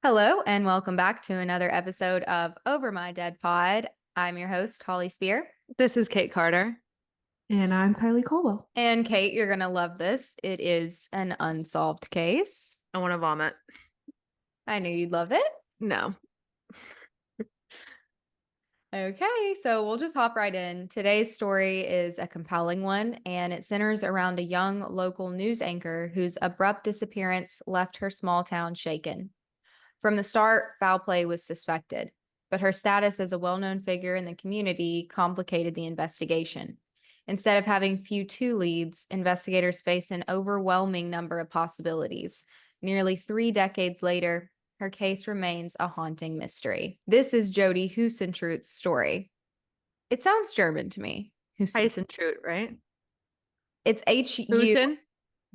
Hello, and welcome back to another episode of Over My Dead Pod. I'm your host, Holly Spear. This is Kate Carter. And I'm Kylie Colwell. And Kate, you're going to love this. It is an unsolved case. I want to vomit. I knew you'd love it. No. Okay, so we'll just hop right in. Today's story is a compelling one, and it centers around a young local news anchor whose abrupt disappearance left her small town shaken. From the start, foul play was suspected, but her status as a well-known figure in the community complicated the investigation. Instead of having few two leads, investigators face an overwhelming number of possibilities. Nearly 3 decades later, her case remains a haunting mystery. This is Jodi Huisentruit's story. It sounds German to me. Huisentruit, right? It's H-U. Huisen?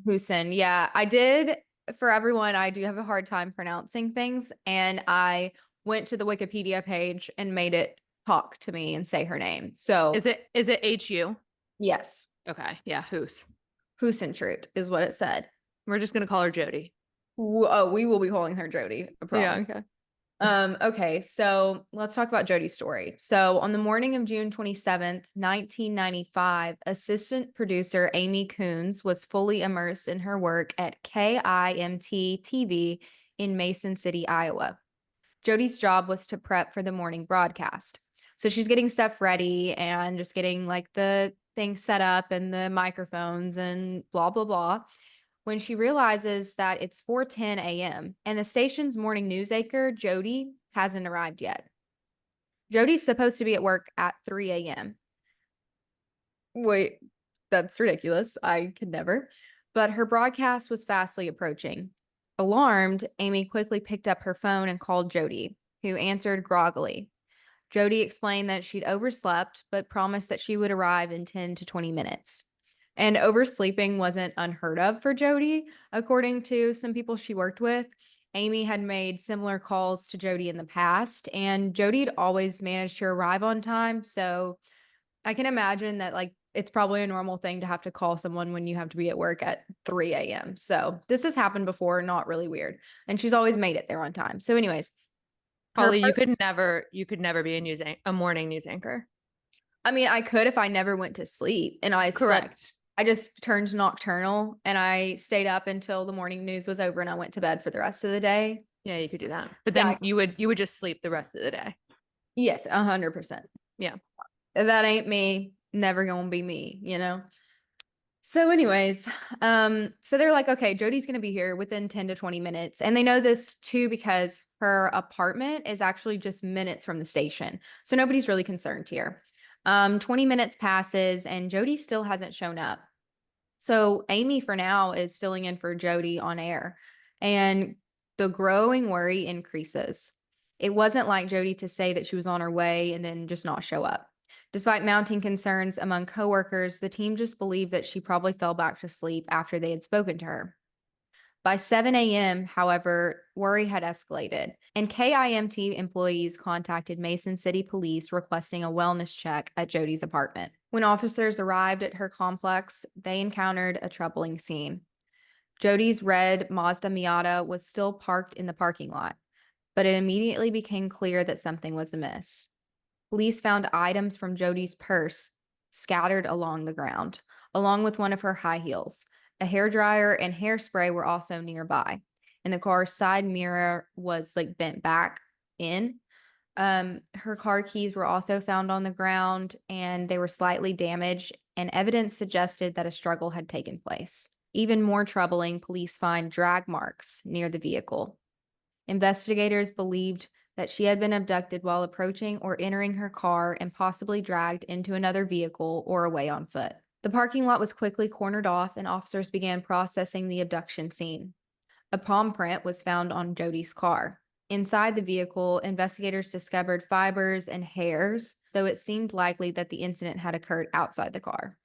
Huisen. Yeah, I did. For everyone, I do have a hard time pronouncing things, and I went to the Wikipedia page and made it talk to me and say her name. So Is it H-U? yes, Okay. Yeah, Huisentruit is what it said. We're just gonna call her Jodi. Oh, we will be calling her Jodi. I promise. Yeah, okay. Okay, so let's talk about Jodi's story. So on the morning of June 27th, 1995, assistant producer Amy Coons was fully immersed in her work at KIMT TV in Mason City, Iowa. Jodi's job was to prep for the morning broadcast. So she's getting stuff ready and just getting like the things set up and the microphones and blah, blah, blah, when she realizes that it's 4:10 a.m. and the station's morning news anchor, Jodi, hasn't arrived yet. Jodi's supposed to be at work at 3 a.m. Wait, that's ridiculous. I could never. But her broadcast was fastly approaching. Alarmed, Amy quickly picked up her phone and called Jodi, who answered groggily. Jodi explained that she'd overslept, but promised that she would arrive in 10 to 20 minutes. And oversleeping wasn't unheard of for Jodi. According to some people she worked with, Amy had made similar calls to Jodi in the past, and Jodi had always managed to arrive on time. So I can imagine that, like, it's probably a normal thing to have to call someone when you have to be at work at 3 a.m. So this has happened before, not really weird. And she's always made it there on time. So, anyways, Holly, you could never be a morning news anchor. I mean, I could if I never went to sleep and I Correct. I just turned nocturnal and I stayed up until the morning news was over and I went to bed for the rest of the day. Yeah, you could do that. But then you would just sleep the rest of the day. Yes, 100%. Yeah. That ain't me. Never gonna be me, you know? So anyways, so they're like, okay, Jodi's gonna be here within 10 to 20 minutes. And they know this too because her apartment is actually just minutes from the station. So nobody's really concerned here. 20 minutes passes and Jodi still hasn't shown up. So Amy for now is filling in for Jodi on air, and the growing worry increases. It wasn't like Jodi to say that she was on her way and then just not show up. Despite mounting concerns among coworkers, the team just believed that she probably fell back to sleep after they had spoken to her. By 7 a.m., however, worry had escalated, and KIMT employees contacted Mason City Police requesting a wellness check at Jodi's apartment. When officers arrived at her complex, they encountered a troubling scene. Jodi's red Mazda Miata was still parked in the parking lot, but it immediately became clear that something was amiss. Police found items from Jodi's purse scattered along the ground, along with one of her high heels. A hairdryer and hairspray were also nearby, and the car's side mirror was like bent back in. Her car keys were also found on the ground, and they were slightly damaged, and evidence suggested that a struggle had taken place. Even more troubling, police find drag marks near the vehicle. Investigators believed that she had been abducted while approaching or entering her car and possibly dragged into another vehicle or away on foot. The parking lot was quickly cornered off and officers began processing the abduction scene. A palm print was found on Jodi's car. Inside the vehicle, investigators discovered fibers and hairs, so it seemed likely that the incident had occurred outside the car.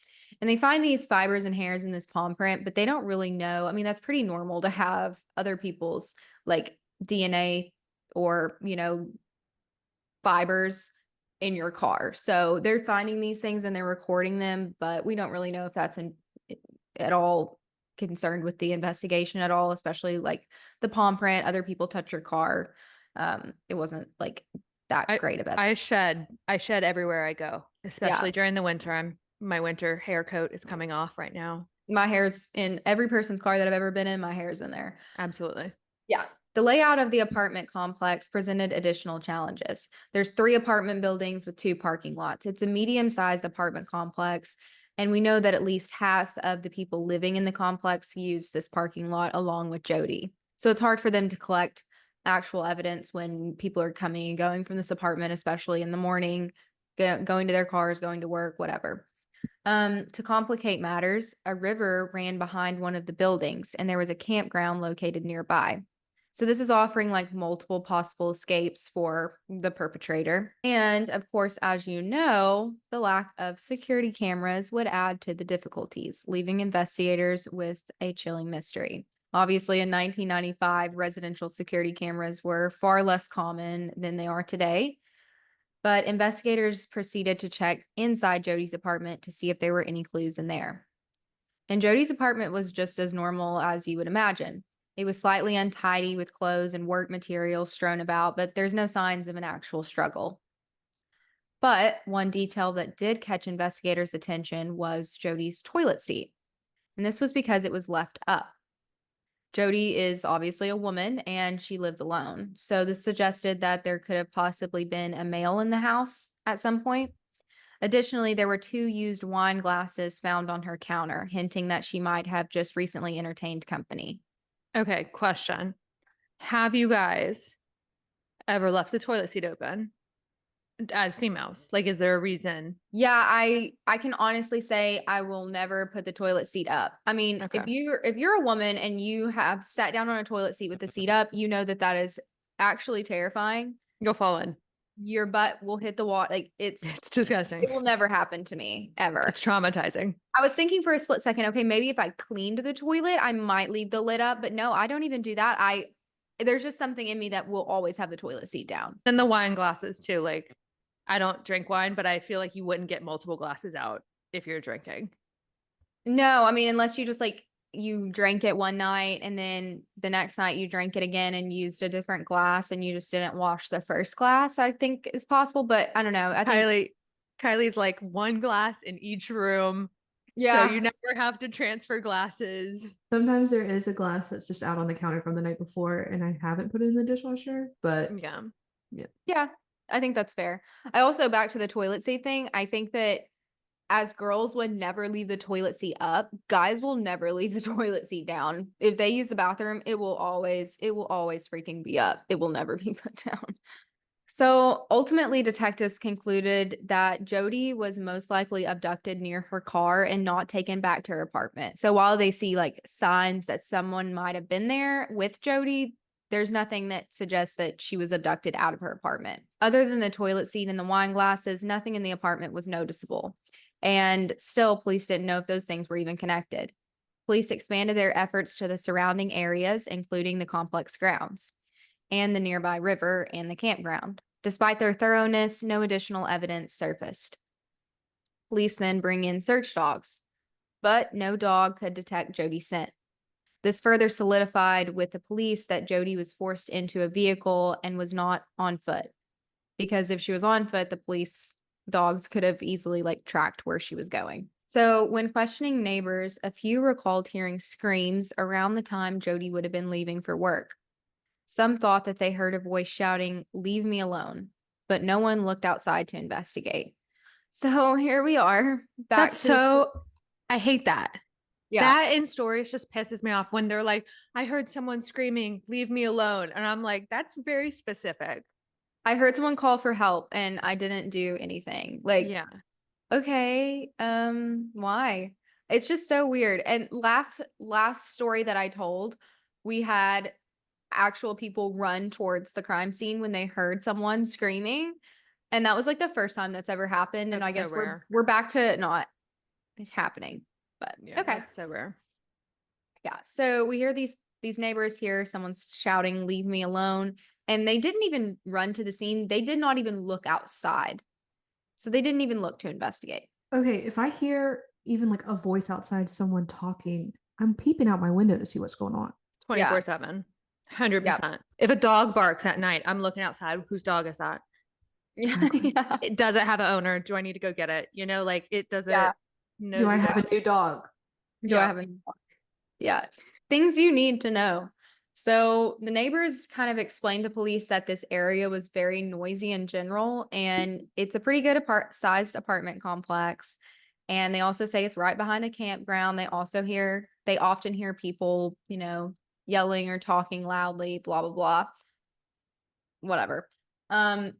And they find these fibers and hairs in this palm print, but they don't really know. I mean, that's pretty normal to have other people's like DNA or, fibers in your car. So they're finding these things and they're recording them, but we don't really know if that's at all concerned with the investigation at all, especially like the palm print, other people touch your car. It wasn't like that great of it. I shed everywhere I go, especially Yeah. during the winter. My winter hair coat is coming off right now. My hair's in every person's car that I've ever been in. My hair's in there. Absolutely. Yeah. The layout of the apartment complex presented additional challenges. There's 3 apartment buildings with 2 parking lots. It's a medium-sized apartment complex, and we know that at least half of the people living in the complex use this parking lot along with Jodi. So it's hard for them to collect actual evidence when people are coming and going from this apartment, especially in the morning, going to their cars, going to work, whatever. To complicate matters, a river ran behind one of the buildings, and there was a campground located nearby. So this is offering like multiple possible escapes for the perpetrator. And of course, as you know, the lack of security cameras would add to the difficulties, leaving investigators with a chilling mystery. Obviously, in 1995, residential security cameras were far less common than they are today. But investigators proceeded to check inside Jodi's apartment to see if there were any clues in there. And Jodi's apartment was just as normal as you would imagine. It was slightly untidy with clothes and work materials strewn about, but there's no signs of an actual struggle. But one detail that did catch investigators' attention was Jodi's toilet seat. And this was because it was left up. Jodi is obviously a woman and she lives alone. So this suggested that there could have possibly been a male in the house at some point. Additionally, there were 2 used wine glasses found on her counter, hinting that she might have just recently entertained company. Okay, question. Have you guys ever left the toilet seat open as females? Like, is there a reason? Yeah, I can honestly say I will never put the toilet seat up. I mean, Okay. if you're a woman and you have sat down on a toilet seat with the seat up, you know that is actually terrifying. You'll fall in. Your butt will hit the wall. Like It's disgusting. it will never happen to me ever. It's traumatizing. I was thinking for a split second, okay, maybe if I cleaned the toilet, I might leave the lid up, but no, I don't even do that. There's just something in me that will always have the toilet seat down. And the wine glasses too. Like, I don't drink wine, but I feel like you wouldn't get multiple glasses out if you're drinking. No, I mean, unless you just like you drank it one night and then the next night you drank it again and used a different glass and you just didn't wash the first glass, I think is possible, but I don't know. I think Kylie's like 1 glass in each room. Yeah. So you never have to transfer glasses. Sometimes there is a glass that's just out on the counter from the night before, and I haven't put it in the dishwasher, but Yeah, I think that's fair. I also, back to the toilet seat thing, I think that as girls would never leave the toilet seat up, guys will never leave the toilet seat down. If they use the bathroom, it will always freaking be up. It will never be put down. So ultimately, detectives concluded that Jodi was most likely abducted near her car and not taken back to her apartment. So while they see like signs that someone might have been there with Jodi, there's nothing that suggests that she was abducted out of her apartment. Other than the toilet seat and the wine glasses, nothing in the apartment was noticeable. And still, police didn't know if those things were even connected. Police expanded their efforts to the surrounding areas, including the complex grounds and the nearby river and the campground. Despite their thoroughness, no additional evidence surfaced. Police then bring in search dogs, but no dog could detect Jodi's scent. This further solidified with the police that Jodi was forced into a vehicle and was not on foot. Because if she was on foot, the police dogs could have easily like tracked where she was going. So when questioning neighbors, a few recalled hearing screams around the time Jodi would have been leaving for work. Some thought that they heard a voice shouting, "Leave me alone," but no one looked outside to investigate. So here we are. I hate that. Yeah. That in stories just pisses me off when they're like, I heard someone screaming, "Leave me alone." And I'm like, that's very specific. I heard someone call for help and I didn't do anything. Like, yeah. Okay, why? It's just so weird. And last story that I told, we had actual people run towards the crime scene when they heard someone screaming. And that was like the first time that's ever happened. And I guess we're back to it not happening. But yeah, okay. That's so rare. Yeah. So we hear these neighbors hear someone's shouting, "Leave me alone." And they didn't even run to the scene. They did not even look outside. So they didn't even look to investigate. okay, if I hear even like a voice outside someone talking, I'm peeping out my window to see what's going on. 24/7. Yeah. 100%. If a dog barks at night, I'm looking outside. Whose dog is that? Exactly. Yeah. It doesn't have an owner. Do I need to go get it? You know, like it doesn't. Yeah. Do I nosy have a dog. new dog? Do I Yeah. have any? Yeah. Things you need to know. So the neighbors kind of explained to police that this area was very noisy in general, and it's a pretty good sized apartment complex. And they also say it's right behind a campground. They often hear people, yelling or talking loudly, blah, blah, blah. Whatever. Um,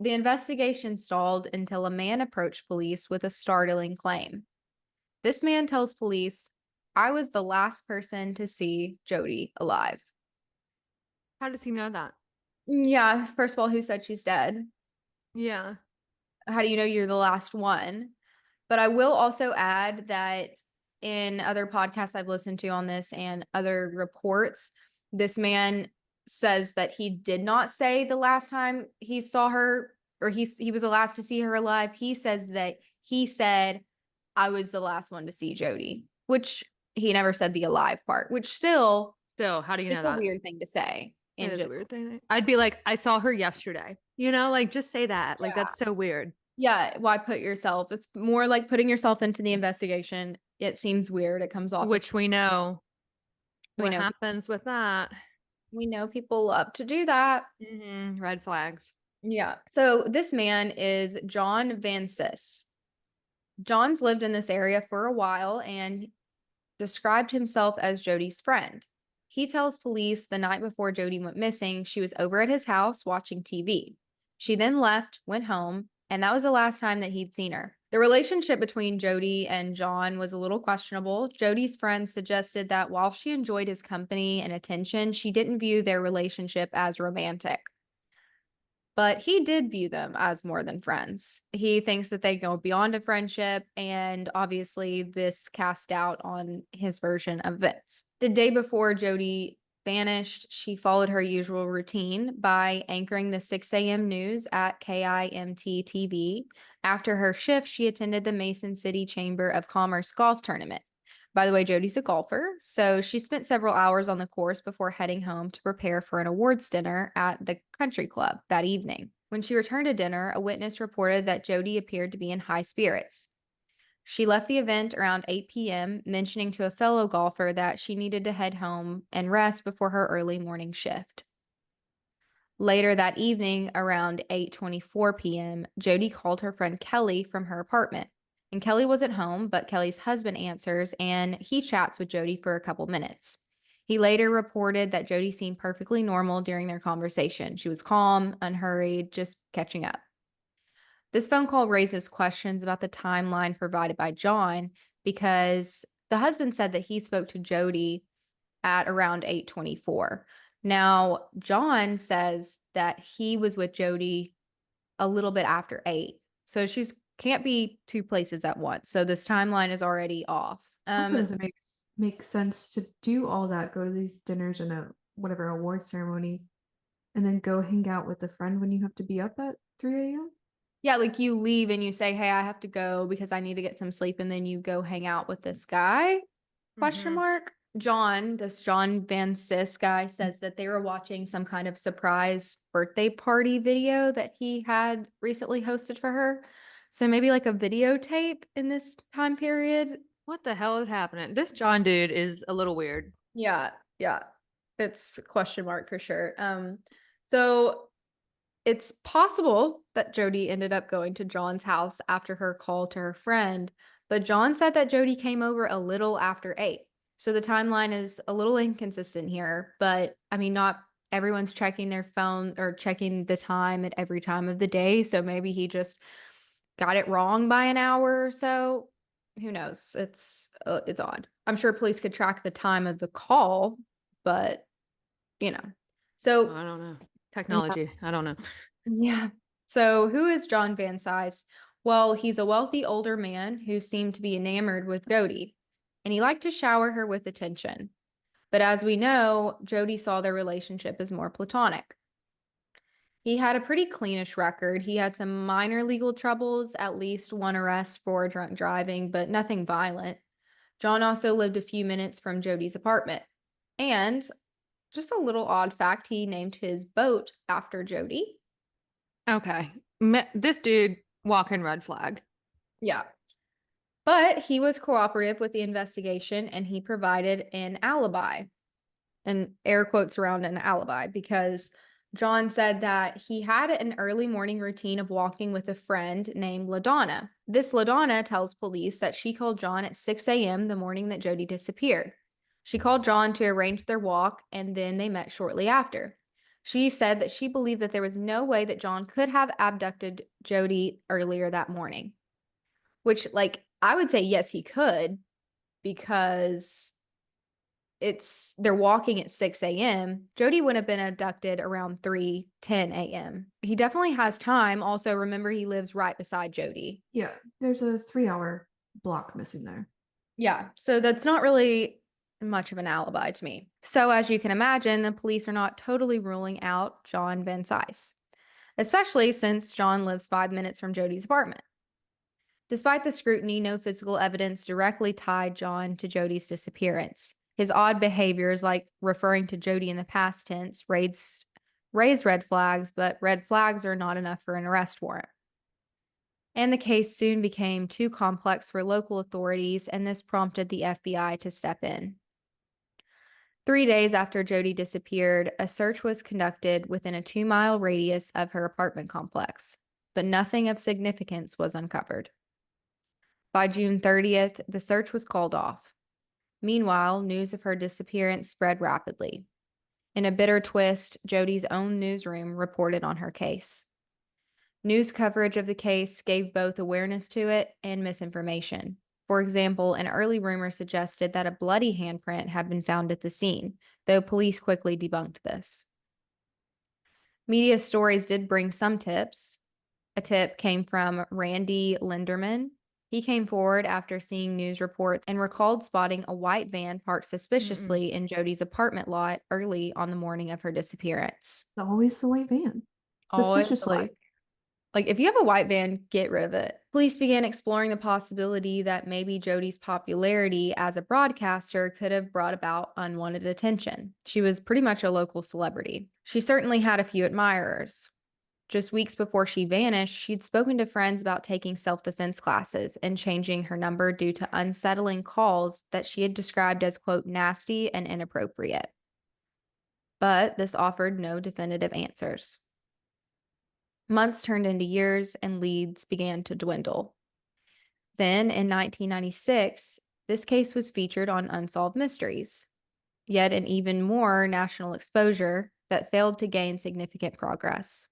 the investigation stalled until a man approached police with a startling claim. This man tells police, I was the last person to see Jodi alive. How does he know that? Yeah, first of all, who said she's dead? Yeah. How do you know you're the last one? But I will also add that in other podcasts I've listened to on this and other reports, this man says that he did not say the last time he saw her or he was the last to see her alive. He says that he said, I was the last one to see Jodi, which he never said the alive part, which still Still, how do you know is a that? weird thing to say. It is a General. weird thing. I'd be like, I saw her yesterday. You know, like just say that. Like Yeah. that's so weird. Yeah, why put yourself? It's more like putting yourself into the investigation. It seems weird. It comes off as Which we know we what know happens with that. we know people love to do that. Red flags. Yeah. So this man is John Van Sis. John's lived in this area for a while and described himself as Jodi's friend. He tells police the night before Jodi went missing, she was over at his house watching TV. She then left, went home, and that was the last time that he'd seen her. The relationship between Jodi and John was a little questionable. Jodi's friends suggested that while she enjoyed his company and attention, she didn't view their relationship as romantic. But he did view them as more than friends. He thinks that they go beyond a friendship, and obviously this cast doubt on his version of events. The day before Jodi vanished, she followed her usual routine by anchoring the 6 a.m. news at KIMT TV. After her shift, she attended the Mason City Chamber of Commerce golf tournament. By the way, Jodi's a golfer, so she spent several hours on the course before heading home to prepare for an awards dinner at the country club that evening. When she returned to dinner, a witness reported that Jodi appeared to be in high spirits. She left the event around 8 p.m., mentioning to a fellow golfer that she needed to head home and rest before her early morning shift. Later that evening, around 8:24 p.m., Jodi called her friend Kelly from her apartment. And Kelly wasn't home, but Kelly's husband answers and he chats with Jodi for a couple minutes. He later reported that Jodi seemed perfectly normal during their conversation. She was calm, unhurried, just catching up. This phone call raises questions about the timeline provided by John because the husband said that he spoke to Jodi at around 8:24. Now, John says that he was with Jodi a little bit after 8. So she's can't be two places at once. So this timeline is already off. Also, does it make sense to do all that, go to these dinners and a whatever award ceremony, and then go hang out with a friend when you have to be up at 3 a.m.? Yeah, like you leave and you say, "Hey, I have to go because I need to get some sleep," and then you go hang out with this guy? Question mark. This John Van Sis guy says that they were watching some kind of surprise birthday party video that he had recently hosted for her. So maybe like a videotape in this time period. What the hell is happening? This John dude is a little weird. Yeah, yeah. It's question mark for sure. So it's possible that Jodi ended up going to John's house after her call to her friend, but John said that Jodi came over a little after 8. So the timeline is a little inconsistent here, but I mean, not everyone's checking their phone or checking the time at every time of the day. So maybe he just got it wrong by an hour or so. Who knows? It's odd. I'm sure police could track the time of the call, but you know. So I don't know. Technology. I don't know. yeah. So who is John Van Sis? Well, he's a wealthy older man who seemed to be enamored with Jodi, and he liked to shower her with attention. But as we know, Jodi saw their relationship as more platonic. He had a pretty cleanish record. He had some minor legal troubles, at least one arrest for drunk driving, but nothing violent. John also lived a few minutes from Jodi's apartment. And just a little odd fact, he named his boat after Jodi. Okay. This dude, walking red flag. Yeah. But he was cooperative with the investigation and he provided an alibi. And air quotes around an alibi because John said that he had an early morning routine of walking with a friend named LaDonna. This LaDonna tells police that she called John at 6 a.m. the morning that Jodi disappeared. She called John to arrange their walk and then they met shortly after. She said that she believed that there was no way that John could have abducted Jodi earlier that morning. Which, like, I would say yes, he could, because they're walking at 6 a.m. Jodi would have been abducted around 3:10 a.m. He definitely has time. Also, remember, he lives right beside Jodi. Yeah, there's a 3-hour block missing there. Yeah, so that's not really much of an alibi to me. So, as you can imagine, the police are not totally ruling out John Van Cise, especially since John lives 5 minutes from Jodi's apartment. Despite the scrutiny, no physical evidence directly tied John to Jodi's disappearance. His odd behaviors, like referring to Jodi in the past tense, raised red flags, but red flags are not enough for an arrest warrant. And the case soon became too complex for local authorities, and this prompted the FBI to step in. 3 days after Jodi disappeared, a search was conducted within a 2-mile radius of her apartment complex, but nothing of significance was uncovered. By June 30th, the search was called off. Meanwhile, news of her disappearance spread rapidly. In a bitter twist, Jodi's own newsroom reported on her case. News coverage of the case gave both awareness to it and misinformation. For example, an early rumor suggested that a bloody handprint had been found at the scene, though police quickly debunked this. Media stories did bring some tips. A tip came from Randy Linderman. He came forward after seeing news reports and recalled spotting a white van parked suspiciously in Jodi's apartment lot early on the morning of her disappearance. Always the white van. Always the Suspiciously. white. Like, if you have a white van, get rid of it. Police began exploring the possibility that maybe Jodi's popularity as a broadcaster could have brought about unwanted attention. She was pretty much a local celebrity. She certainly had a few admirers. Just weeks before she vanished, she'd spoken to friends about taking self-defense classes and changing her number due to unsettling calls that she had described as, quote, nasty and inappropriate. But this offered no definitive answers. Months turned into years and leads began to dwindle. Then, in 1996, this case was featured on Unsolved Mysteries, yet an even more national exposure that failed to gain significant progress.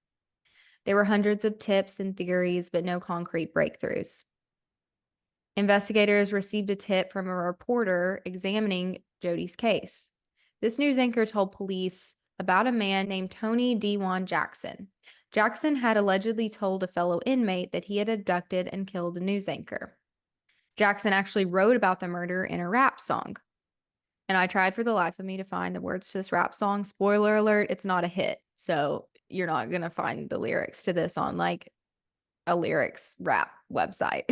There were hundreds of tips and theories, but no concrete breakthroughs. Investigators received a tip from a reporter examining Jodi's case. This news anchor told police about a man named Tony Dewan Jackson. Jackson had allegedly told a fellow inmate that he had abducted and killed a news anchor. Jackson actually wrote about the murder in a rap song. And I tried for the life of me to find the words to this rap song. Spoiler alert, it's not a hit. So you're not going to find the lyrics to this on like a lyrics rap website.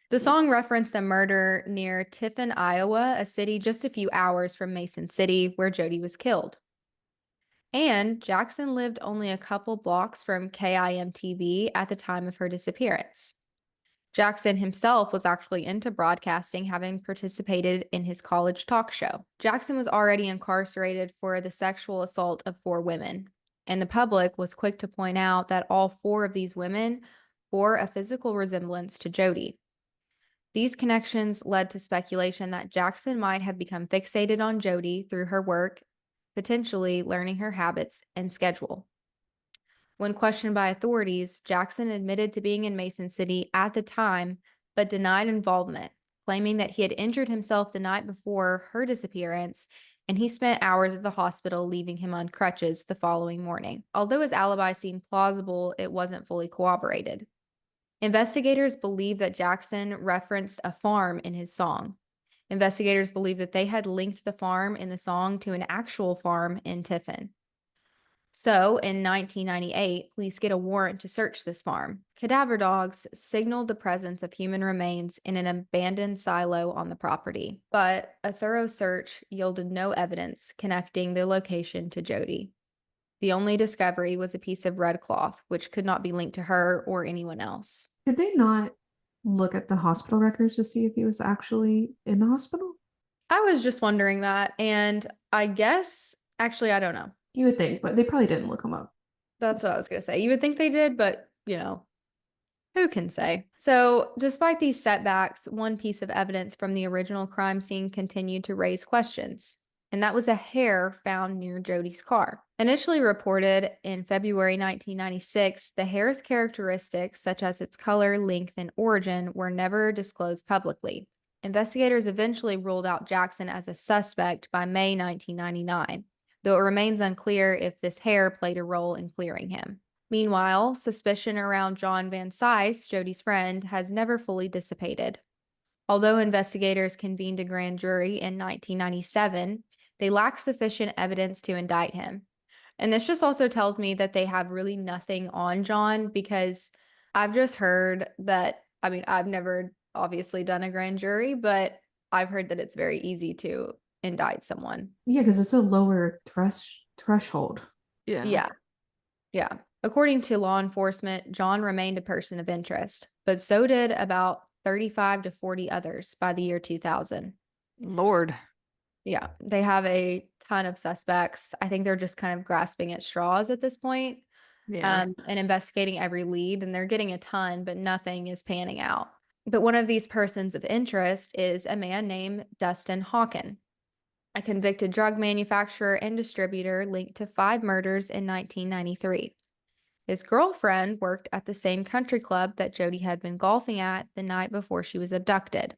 The song referenced a murder near Tiffin, Iowa, a city just a few hours from Mason City where Jodi was killed. And Jackson lived only a couple blocks from KIMTV at the time of her disappearance. Jackson himself was actually into broadcasting, having participated in his college talk show. Jackson was already incarcerated for the sexual assault of 4 women, and the public was quick to point out that all 4 of these women bore a physical resemblance to Jodi. These connections led to speculation that Jackson might have become fixated on Jodi through her work, potentially learning her habits and schedule. When questioned by authorities, Jackson admitted to being in Mason City at the time, but denied involvement, claiming that he had injured himself the night before her disappearance, and he spent hours at the hospital, leaving him on crutches the following morning. Although his alibi seemed plausible, it wasn't fully corroborated. Investigators believe that Jackson referenced a farm in his song. Investigators believe that they had linked the farm in the song to an actual farm in Tiffin. So in 1998, police get a warrant to search this farm. Cadaver dogs signaled the presence of human remains in an abandoned silo on the property, but a thorough search yielded no evidence connecting the location to Jodi. The only discovery was a piece of red cloth, which could not be linked to her or anyone else. Did they not look at the hospital records to see if he was actually in the hospital? I was just wondering that, and I guess, actually, I don't know. You would think, but they probably didn't look him up. That's what I was going to say. You would think they did, but, who can say? So, despite these setbacks, one piece of evidence from the original crime scene continued to raise questions, and that was a hair found near Jodi's car. Initially reported in February 1996, the hair's characteristics, such as its color, length, and origin, were never disclosed publicly. Investigators eventually ruled out Jackson as a suspect by May 1999, though it remains unclear if this hair played a role in clearing him. Meanwhile, suspicion around John Van Cise, Jodi's friend, has never fully dissipated. Although investigators convened a grand jury in 1997, they lack sufficient evidence to indict him. And this just also tells me that they have really nothing on John, because I've just heard that, I've never obviously done a grand jury, but I've heard that it's very easy to indict someone. Yeah, because it's a lower threshold. Yeah. According to law enforcement, John remained a person of interest, but so did about 35 to 40 others by the year 2000. Lord. Yeah, they have a ton of suspects. I think they're just kind of grasping at straws at this point, Yeah. and investigating every lead, and they're getting a ton, but nothing is panning out. But one of these persons of interest is a man named Dustin Hawken, a convicted drug manufacturer and distributor linked to 5 murders in 1993. His girlfriend worked at the same country club that Jodi had been golfing at the night before she was abducted.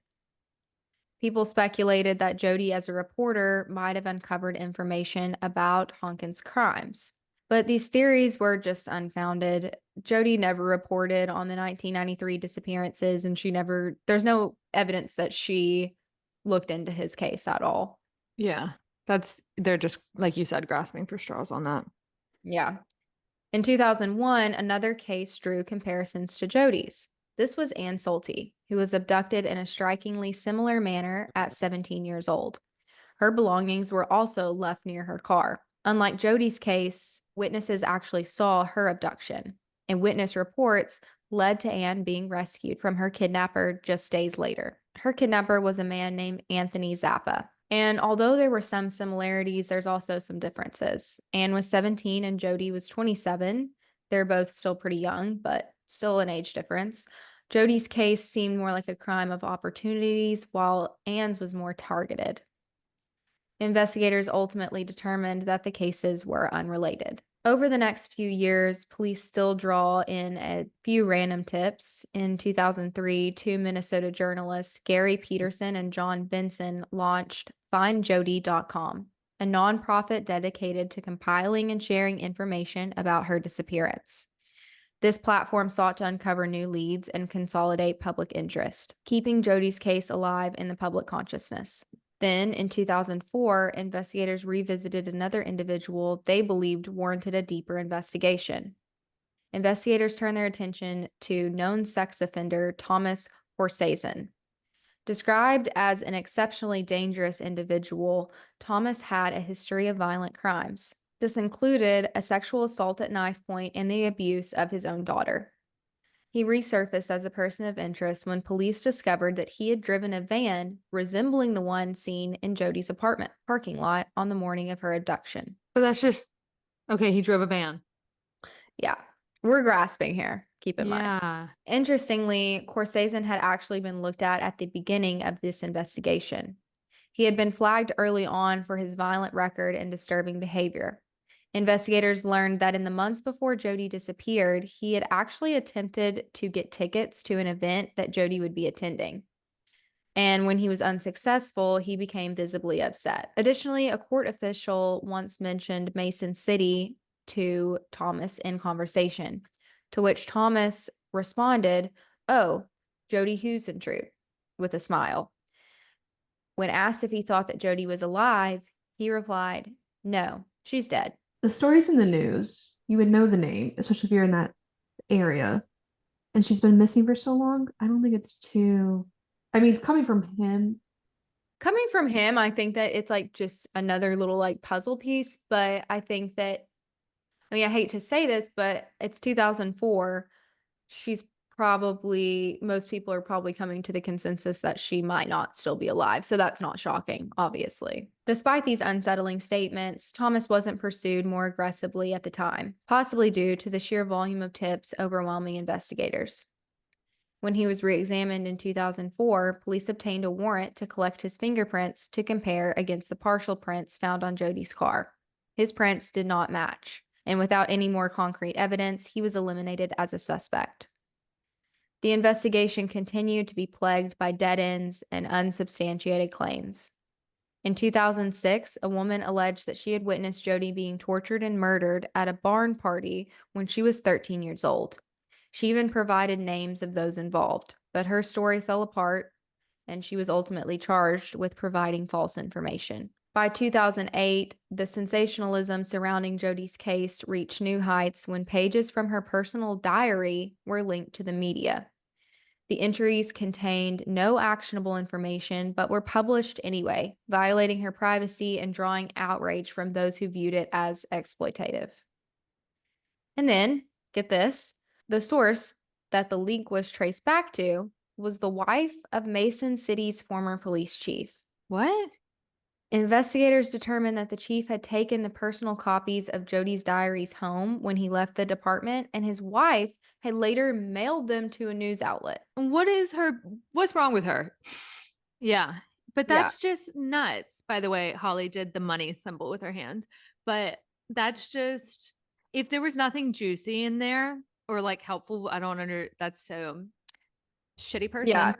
People speculated that Jodi, as a reporter, might have uncovered information about Honkin's crimes. But these theories were just unfounded. Jodi never reported on the 1993 disappearances, and there's no evidence that she looked into his case at all. Yeah. They're just, like you said, grasping for straws on that. Yeah. In 2001, another case drew comparisons to Jodi's. This was Ann Solty, who was abducted in a strikingly similar manner at 17 years old. Her belongings were also left near her car. Unlike Jodi's case, witnesses actually saw her abduction, and witness reports led to Ann being rescued from her kidnapper just days later. Her kidnapper was a man named Anthony Zappa. And although there were some similarities, there's also some differences. Ann was 17 and Jodi was 27. They're both still pretty young, but still an age difference. Jodi's case seemed more like a crime of opportunities, while Ann's was more targeted. Investigators ultimately determined that the cases were unrelated. Over the next few years, police still draw in a few random tips. In 2003, 2 Minnesota journalists, Gary Peterson and John Benson, launched FindJodi.com, a nonprofit dedicated to compiling and sharing information about her disappearance. This platform sought to uncover new leads and consolidate public interest, keeping Jodi's case alive in the public consciousness. Then, in 2004, investigators revisited another individual they believed warranted a deeper investigation. Investigators turned their attention to known sex offender Thomas Horsazon. Described as an exceptionally dangerous individual, Thomas had a history of violent crimes. This included a sexual assault at knife point and the abuse of his own daughter. He resurfaced as a person of interest when police discovered that he had driven a van resembling the one seen in Jodi's apartment parking lot on the morning of her abduction. But that's just, okay, he drove a van. Yeah, we're grasping here, keep in mind. Yeah. Interestingly, Horsazon had actually been looked at the beginning of this investigation. He had been flagged early on for his violent record and disturbing behavior. Investigators learned that in the months before Jodi disappeared, he had actually attempted to get tickets to an event that Jodi would be attending. And when he was unsuccessful, he became visibly upset. Additionally, a court official once mentioned Mason City to Thomas in conversation, to which Thomas responded, "Oh, Jodi Huisentruit," with a smile. When asked if he thought that Jodi was alive, he replied, "No, she's dead." the stories in the news, you would know the name, especially if you're in that area. And she's been missing for so long. I don't think it's too. I mean, coming from him, Coming from him, I think that it's like just another little like puzzle piece, but I think that, I mean, I hate to say this, but it's 2004. She's probably, most people are probably coming to the consensus that she might not still be alive. So that's not shocking, obviously. Despite these unsettling statements, Thomas wasn't pursued more aggressively at the time, possibly due to the sheer volume of tips overwhelming investigators. When he was re-examined in 2004, police obtained a warrant to collect his fingerprints to compare against the partial prints found on Jodi's car. His prints did not match, and without any more concrete evidence, he was eliminated as a suspect. The investigation continued to be plagued by dead ends and unsubstantiated claims. In 2006, a woman alleged that she had witnessed Jodi being tortured and murdered at a barn party when she was 13 years old. She even provided names of those involved, but her story fell apart and she was ultimately charged with providing false information. By 2008, the sensationalism surrounding Jodi's case reached new heights when pages from her personal diary were linked to the media. The entries contained no actionable information, but were published anyway, violating her privacy and drawing outrage from those who viewed it as exploitative. And then, get this, the source that the link was traced back to was the wife of Mason City's former police chief. What? Investigators determined that the chief had taken the personal copies of Jodi's diaries home when he left the department, and his wife had later mailed them to a news outlet. What's wrong with her? Yeah. But Yeah. that's just nuts. By the way, Holly did the money symbol with her hand. But that's just, if there was nothing juicy in there or like helpful, that's so shitty person. Yeah.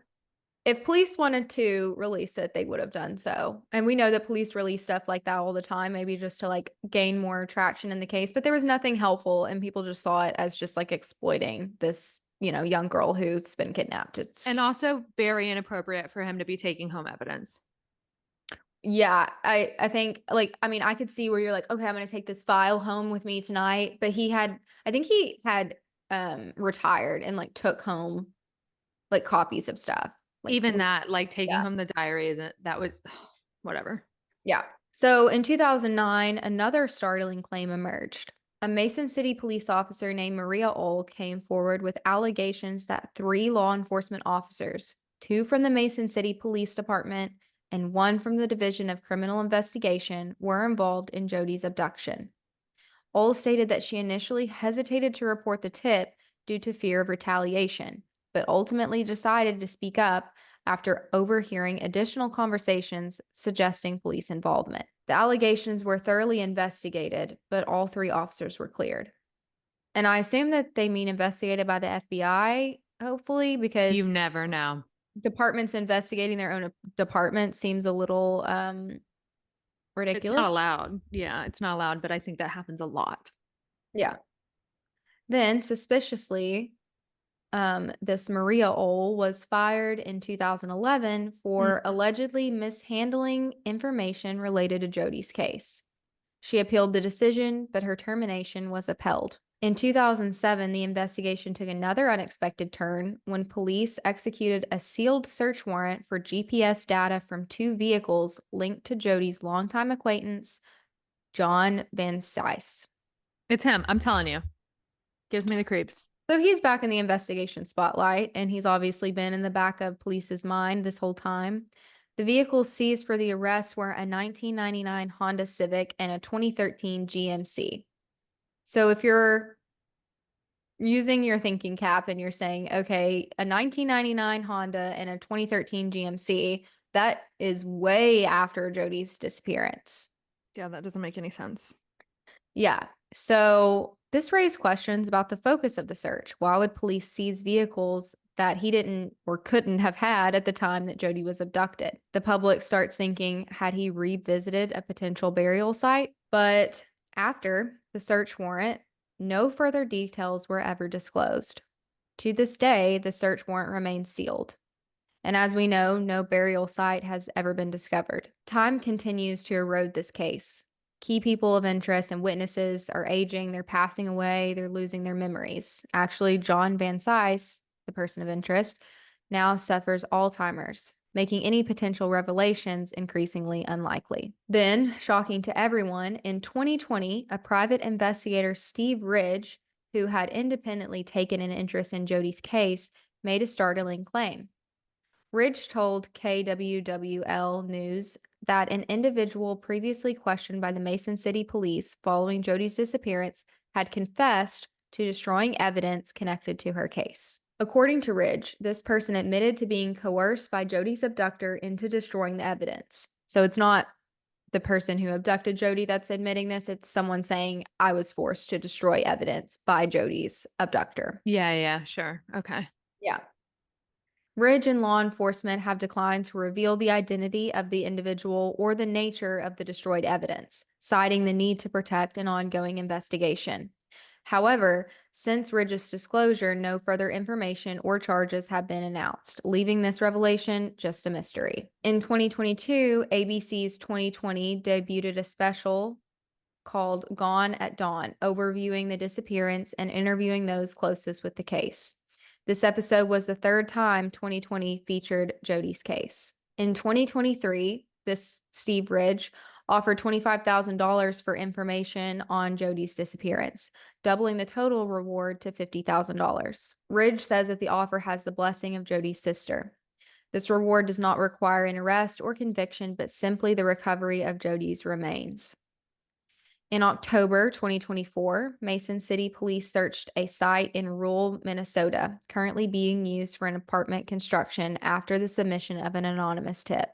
If police wanted to release it, they would have done so. And we know that police release stuff like that all the time, maybe just to like gain more traction in the case. But there was nothing helpful, and people just saw it as just like exploiting this, young girl who's been kidnapped. And also very inappropriate for him to be taking home evidence. Yeah, I think like, I mean, I could see where you're like, okay, I'm gonna take this file home with me tonight. But I think he had retired and like took home like copies of stuff. Like Even that, like taking yeah. home the diary that was whatever. Yeah. So in 2009, another startling claim emerged. A Mason City police officer named Maria Ohl came forward with allegations that 3 law enforcement officers, 2 from the Mason City Police Department and 1 from the Division of Criminal Investigation, were involved in Jodi's abduction. Ohl stated that she initially hesitated to report the tip due to fear of retaliation, but ultimately decided to speak up after overhearing additional conversations suggesting police involvement. The allegations were thoroughly investigated, but all 3 officers were cleared. And I assume that they mean investigated by the FBI, hopefully, because You never know. departments investigating their own department seems a little ridiculous. It's not allowed. Yeah, it's not allowed, but I think that happens a lot. Yeah. Then, suspiciously, this Maria Ohl was fired in 2011 for allegedly mishandling information related to Jodi's case. She appealed the decision, but her termination was upheld. In 2007, the investigation took another unexpected turn when police executed a sealed search warrant for GPS data from 2 vehicles linked to Jodi's longtime acquaintance, John Van Cise. It's him. I'm telling you. Gives me the creeps. So he's back in the investigation spotlight, and he's obviously been in the back of police's mind this whole time. The vehicles seized for the arrest were a 1999 Honda Civic and a 2013 GMC. So if you're using your thinking cap and you're saying, okay, a 1999 Honda and a 2013 GMC, that is way after Jodi's disappearance. Yeah, that doesn't make any sense. Yeah. So this raised questions about the focus of the search. Why would police seize vehicles that he didn't or couldn't have had at the time that Jodi was abducted? The public starts thinking, had he revisited a potential burial site? But after the search warrant, no further details were ever disclosed. To this day, the search warrant remains sealed. And as we know, no burial site has ever been discovered. Time continues to erode this case. Key people of interest and witnesses are aging, they're passing away, they're losing their memories. Actually, John Van Cise, the person of interest, now suffers Alzheimer's, making any potential revelations increasingly unlikely. Then, shocking to everyone, in 2020, a private investigator, Steve Ridge, who had independently taken an interest in Jodi's case, made a startling claim. Ridge told KWWL News that an individual previously questioned by the Mason City Police following Jodi's disappearance had confessed to destroying evidence connected to her case. According to Ridge, this person admitted to being coerced by Jodi's abductor into destroying the evidence. So it's not the person who abducted Jodi that's admitting this, it's someone saying, I was forced to destroy evidence by Jodi's abductor. Yeah, sure. Okay. Yeah. Ridge and law enforcement have declined to reveal the identity of the individual or the nature of the destroyed evidence, citing the need to protect an ongoing investigation. However, since Ridge's disclosure, no further information or charges have been announced, leaving this revelation just a mystery. In 2022, ABC's 2020 debuted a special called Gone at Dawn, overviewing the disappearance and interviewing those closest with the case. This episode was the third time 2020 featured Jodi's case. In 2023, this Steve Ridge offered $25,000 for information on Jodi's disappearance, doubling the total reward to $50,000. Ridge says that the offer has the blessing of Jodi's sister. This reward does not require an arrest or conviction, but simply the recovery of Jodi's remains. In October 2024, Mason City Police searched a site in rural Minnesota, currently being used for an apartment construction after the submission of an anonymous tip.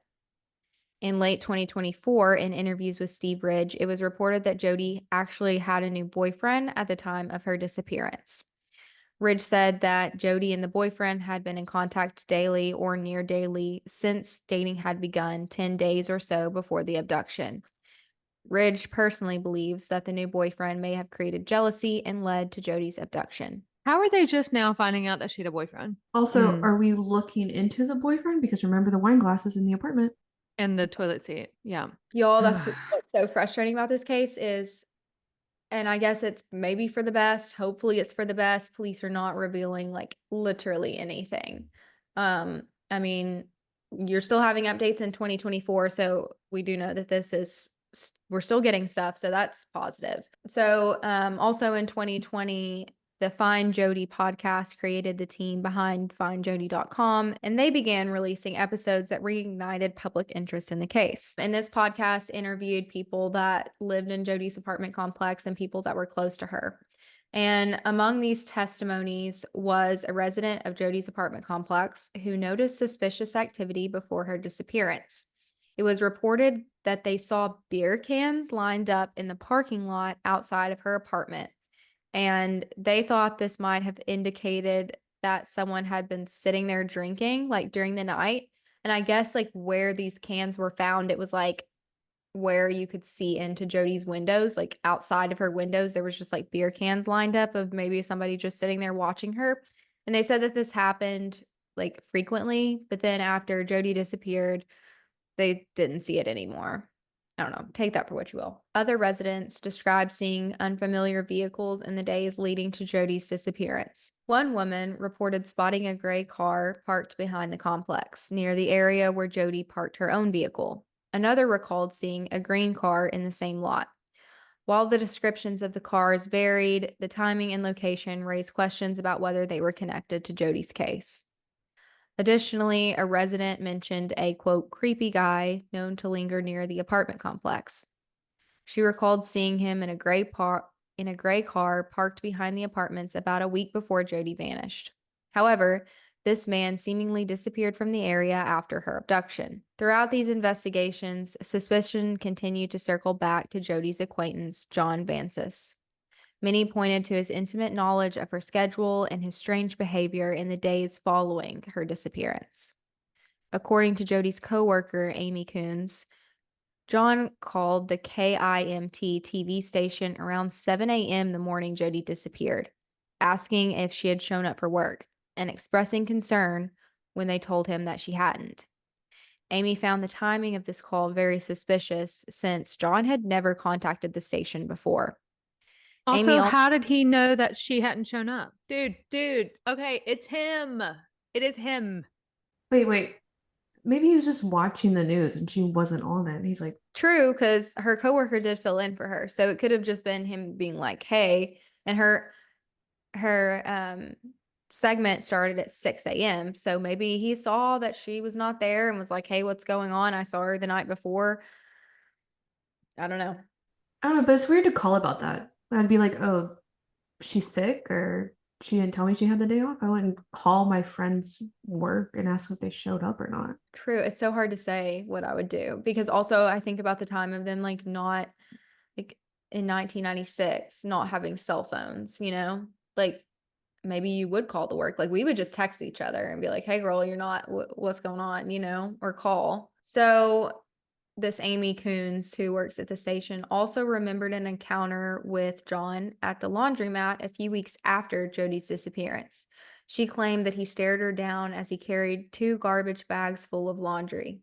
In late 2024, in interviews with Steve Ridge, it was reported that Jodi actually had a new boyfriend at the time of her disappearance. Ridge said that Jodi and the boyfriend had been in contact daily or near daily since dating had begun 10 days or so before the abduction. Ridge personally believes that the new boyfriend may have created jealousy and led to Jodi's abduction. How are they just now finding out that she had a boyfriend? Also, are we looking into the boyfriend? Because remember the wine glasses in the apartment. And the toilet seat. Yeah. Y'all, that's what's so frustrating about this case is, and I guess it's maybe for the best, hopefully it's for the best, police are not revealing like literally anything. I mean, you're still having updates in 2024, so we do know that this is we're still getting stuff, so that's positive. So also in 2020, the Find Jodi podcast created the team behind findjodi.com, and they began releasing episodes that reignited public interest in the case. And this podcast interviewed people that lived in Jodi's apartment complex and people that were close to her. And among these testimonies was a resident of Jodi's apartment complex who noticed suspicious activity before her disappearance. It was reported that they saw beer cans lined up in the parking lot outside of her apartment, and they thought this might have indicated that someone had been sitting there drinking like during the night. And I guess like where these cans were found, it was like where you could see into Jodi's windows, like outside of her windows, there was just like beer cans lined up of maybe somebody just sitting there watching her. And they said that this happened like frequently, but then after Jodi disappeared, they didn't see it anymore. I don't know. Take that for what you will. Other residents described seeing unfamiliar vehicles in the days leading to Jodi's disappearance. One woman reported spotting a gray car parked behind the complex, near the area where Jodi parked her own vehicle. Another recalled seeing a green car in the same lot. While the descriptions of the cars varied, the timing and location raised questions about whether they were connected to Jodi's case. Additionally, a resident mentioned a, quote, creepy guy known to linger near the apartment complex. She recalled seeing him in a gray car parked behind the apartments about a week before Jodi vanished. However, this man seemingly disappeared from the area after her abduction. Throughout these investigations, suspicion continued to circle back to Jodi's acquaintance, John Vancis. Many pointed to his intimate knowledge of her schedule and his strange behavior in the days following her disappearance. According to Jodi's coworker, Amy Coons, John called the KIMT TV station around 7 a.m. the morning Jodi disappeared, asking if she had shown up for work and expressing concern when they told him that she hadn't. Amy found the timing of this call very suspicious since John had never contacted the station before. Also, Amy how did he know that she hadn't shown up? Dude. Okay, it's him. It is him. Wait. Maybe he was just watching the news and she wasn't on it. And he's like, True, because her coworker did fill in for her. So it could have just been him being like, hey, and her segment started at 6 a.m. So maybe he saw that she was not there and was like, hey, what's going on? I saw her the night before. I don't know. I don't know, but it's weird to call about that. I'd be like, oh, she's sick or she didn't tell me she had the day off. I wouldn't call my friend's work and ask if they showed up or not. True. It's so hard to say what I would do because also I think about the time of them like not like in 1996 not having cell phones, like maybe you would call the work. Like we would just text each other and be like, "Hey girl, you're not what's going on?" or call. So this Amy Coons who works at the station also remembered an encounter with John at the laundromat a few weeks after Jodi's disappearance. She claimed that he stared her down as he carried 2 garbage bags full of laundry.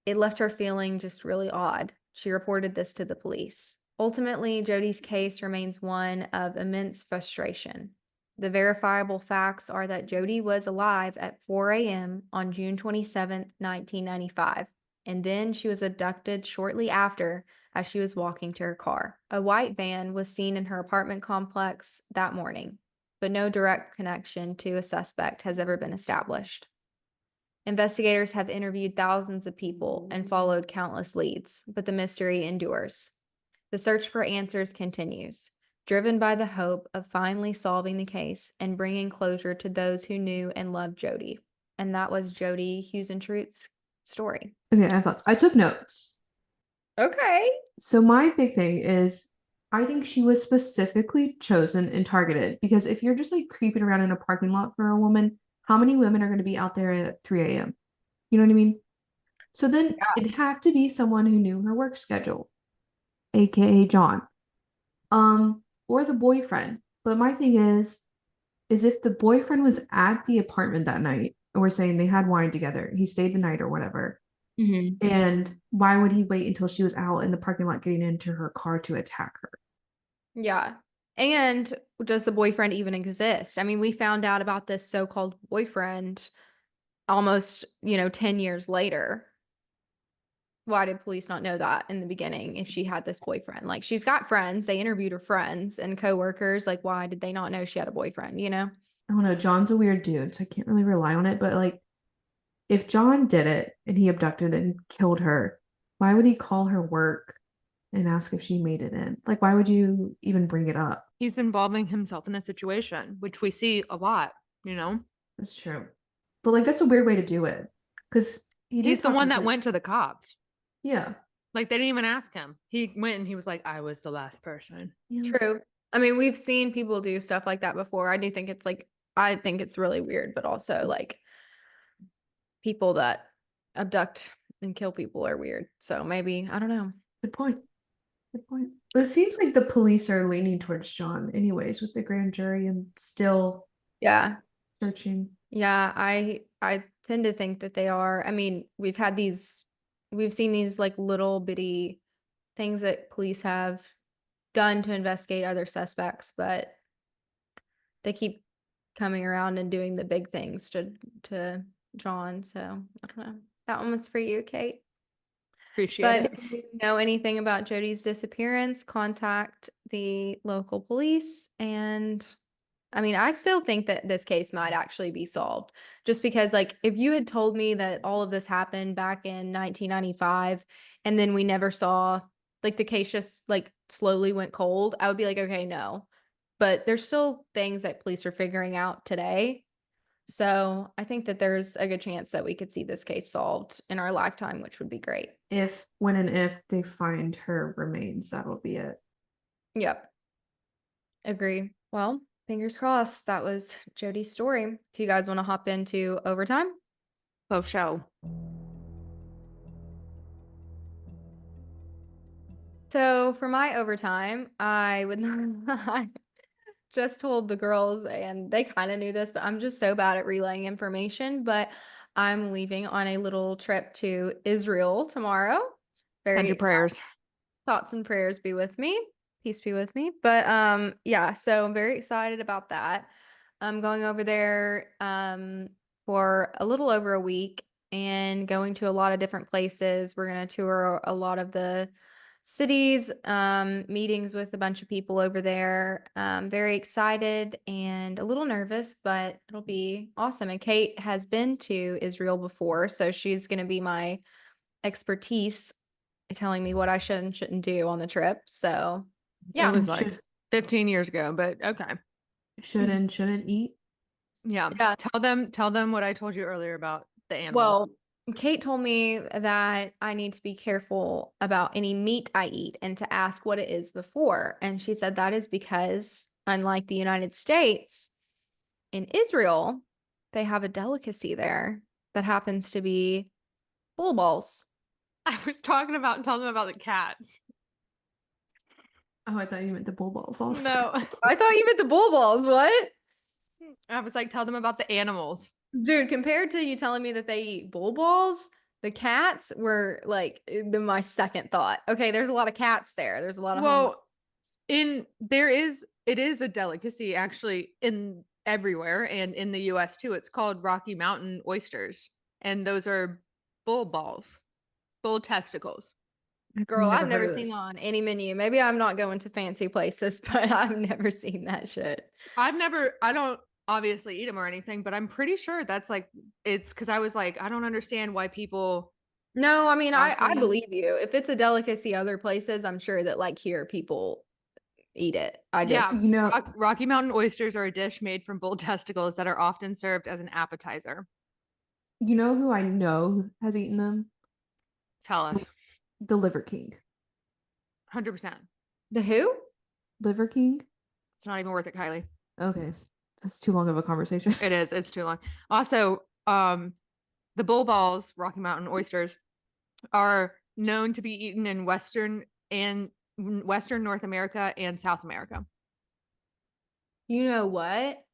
It left her feeling just really odd. She reported this to the police. Ultimately, Jodi's case remains one of immense frustration. The verifiable facts are that Jodi was alive at 4 a.m. on June 27, 1995, and then she was abducted shortly after as she was walking to her car. A white van was seen in her apartment complex that morning, but no direct connection to a suspect has ever been established. Investigators have interviewed thousands of people and followed countless leads, but the mystery endures. The search for answers continues, driven by the hope of finally solving the case and bringing closure to those who knew and loved Jodi. And that was Jodi Huisentruit's story. Okay, I have thoughts. I took notes. Okay. So my big thing is I think she was specifically chosen and targeted because if you're just like creeping around in a parking lot for a woman, how many women are going to be out there at 3 a.m.? You know what I mean? So then it'd have to be someone who knew her work schedule, aka John. Or the boyfriend. But my thing is if the boyfriend was at the apartment that night, and we're saying they had wine together, he stayed the night or whatever, and why would he wait until she was out in the parking lot getting into her car to attack her? Yeah. And does the boyfriend even exist? I mean, we found out about this so-called boyfriend almost, 10 years later. Why did police not know that in the beginning if she had this boyfriend? Like, she's got friends. They interviewed her friends and coworkers. Like, why did they not know she had a boyfriend, I don't know. John's a weird dude, so I can't really rely on it. But like, if John did it and he abducted and killed her, why would he call her work and ask if she made it in? Like, why would you even bring it up? He's involving himself in a situation, which we see a lot, That's true. But like, that's a weird way to do it because he did He's the talk one to that police. went to the cops. Yeah. Like, they didn't even ask him. He went and he was like, I was the last person. True. I mean, we've seen people do stuff like that before. I do think it's like, I think it's really weird, but also like people that abduct and kill people are weird. So maybe, I don't know. Good point. Good point. But it seems like the police are leaning towards John, anyways, with the grand jury and still Yeah. searching. Yeah, I tend to think that they are. I mean, we've seen these like little bitty things that police have done to investigate other suspects, but they keep coming around and doing the big things to John. So I don't know. That one was for you, Kate. Appreciate But it. if you know anything about Jodi's disappearance, contact the local police. And I mean, I still think that this case might actually be solved just because, like, if you had told me that all of this happened back in 1995 and then we never saw, like, the case just like slowly went cold, I would be like, okay, no. But there's still things that police are figuring out today. So I think that there's a good chance that we could see this case solved in our lifetime, which would be great. If, when and if they find her remains, that'll be it. Yep. Agree. Well, fingers crossed. That was Jodi's story. Do you guys want to hop into overtime? Both show. So for my overtime, I would I just told the girls, and they kind of knew this, but I'm just so bad at relaying information. But I'm leaving on a little trip to Israel tomorrow. Very Send your excited. prayers. Thoughts and prayers be with me. Peace be with me. But yeah, so I'm very excited about that. I'm going over there for a little over a week and going to a lot of different places. We're going to tour a lot of the cities, meetings with a bunch of people over there. Very excited and a little nervous, but it'll be awesome. And Kate has been to Israel before, so she's going to be my expertise telling me what I should and shouldn't do on the trip. So yeah. It was And like 15 years ago, but okay. should and shouldn't eat. Yeah. Yeah. Tell them what I told you earlier about the animals. Well, Kate told me that I need to be careful about any meat I eat and to ask what it is before. And she said that is because, unlike the United States, in Israel, they have a delicacy there that happens to be bull balls. I was talking about and telling them about the cats. Oh, I thought you meant the bull balls also. No. I thought you meant the bull balls. What? I was like, tell them about the animals. Dude, compared to you telling me that they eat bull balls, the cats were like my second thought. Okay, there's a lot of cats there. There's a lot of Well, it is a delicacy actually in everywhere and in the US too. It's called Rocky Mountain oysters. And those are bull balls, bull testicles. Girl, I've heard never of seen this. one on any menu. Maybe I'm not going to fancy places, but I've never seen that shit. I don't obviously eat them or anything, but I'm pretty sure that's like, it's because I was like, I don't understand why people. No, I mean, I Rocky. believe you. If it's a delicacy other places, I'm sure that like here people eat it. I Yeah, just, You know, Rocky Mountain oysters are a dish made from bull testicles that are often served as an appetizer. you know who I know who has eaten them? Tell us. The Liver King. 100%. the who? Liver King? It's not even worth it, Kylie. Okay. That's too long of a conversation. It is. It's too long. Also, the bull balls, Rocky Mountain oysters, are known to be eaten in Western North America and South America. You know what?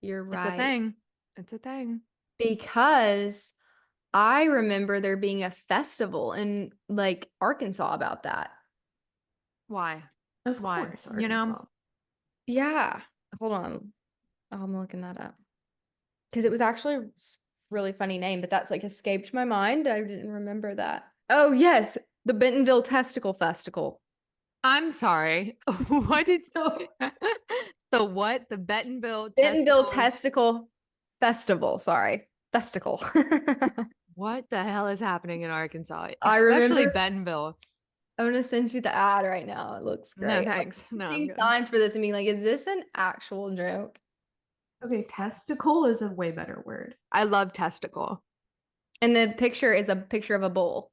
You're It's a right. thing. It's a thing. Because I remember there being a festival in like Arkansas about that. Why? Of Why? course, You know? Arkansas. Yeah. Hold on. I'm looking that up. Because it was actually a really funny name, but that's like escaped my mind. I didn't remember that. Oh, yes. The Bentonville Testicle Festival. I'm sorry. What did the what? The Bentonville Bentonville Testicles? Testicle Festival. Sorry. Festival. What the hell is happening in Arkansas? I Especially remember. Bentonville. I'm gonna send you the ad right now. It looks No, great. thanks. No, I'm Seeing good. signs for this and being like, is this an actual joke? Okay, testicle is a way better word. I love testicle. And the picture is a picture of a bull.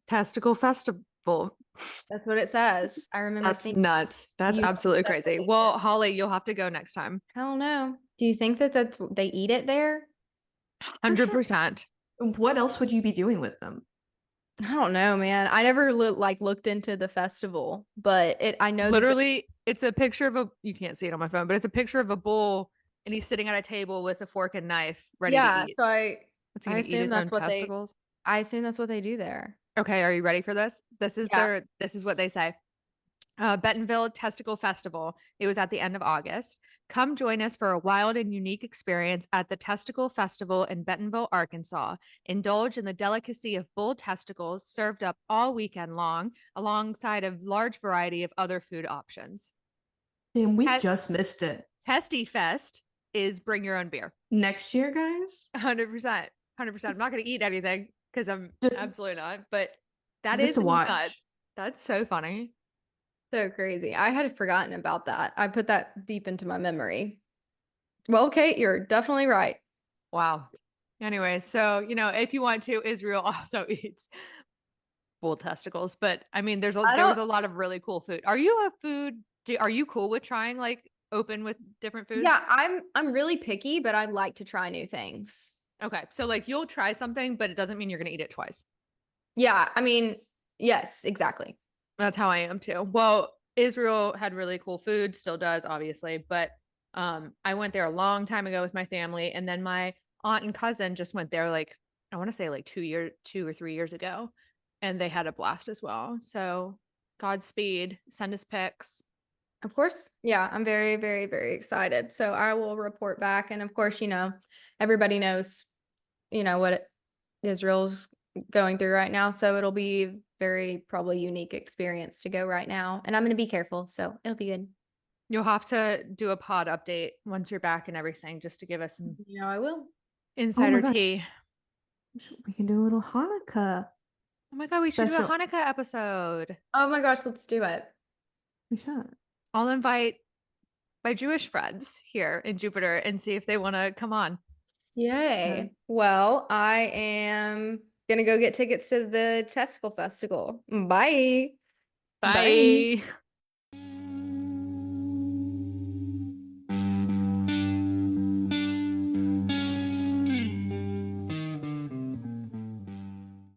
Testicle festival. That's what it says. I remember That's seeing. nuts. That's You- absolutely that's what crazy. they Well, said. Holly, you'll have to go next time. I don't know. Do you think that they eat it there? 100%. What else would you be doing with them? I don't know, man. I never looked into the festival, but I know that Literally, it's a picture of you can't see it on my phone, but it's a picture of a bull and he's sitting at a table with a fork and knife ready yeah, to eat. so I Gonna eat assume his that's own what testicles. I assume that's what they do there. Okay, are you ready for this? This is Yeah. this is what they say. Bentonville Testicle Festival. It was at the end of August. Come join us for a wild and unique experience at the Testicle Festival in Bentonville, Arkansas. Indulge in the delicacy of bull testicles served up all weekend long, alongside a large variety of other food options. And we Te- just missed it. Testy Fest is bring your own beer. Next year, guys? 100%. 100%. I'm not going to eat anything because I'm Just- absolutely not, but that just is to watch. nuts. That's so funny. So crazy. I had forgotten about that. I put that deep into my memory. Well, Kate, you're definitely right. Wow. Anyway, so if you want to, Israel also eats bull testicles, but I mean, there was a lot of really cool food. Are you are you cool with trying like open with different foods? Yeah, I'm really picky, but I like to try new things. Okay, so like you'll try something, but it doesn't mean you're gonna eat it twice. Yeah, I mean, yes, exactly. That's how I am too. Well, Israel had really cool food, still does, obviously, but I went there a long time ago with my family, and then my aunt and cousin just went there like I want to say like 2 or 3 years ago, and they had a blast as well. So Godspeed. Send us pics. Of course. Yeah, I'm very, very, very excited. So I will report back. And of course, everybody knows, what Israel's going through right now. So it'll be very probably unique experience to go right now. And I'm going to be careful. So it'll be good. You'll have to do a pod update once you're back and everything, just to give us some I will. insider gosh. tea. We can do a little Hanukkah. Oh my God, we should do a Special. Hanukkah episode. Oh my gosh, let's do it. We should. I'll invite my Jewish friends here in Jupiter and see if they want to come on. Yay. Well, I am going to go get tickets to the Testicle Festival. Bye. Bye.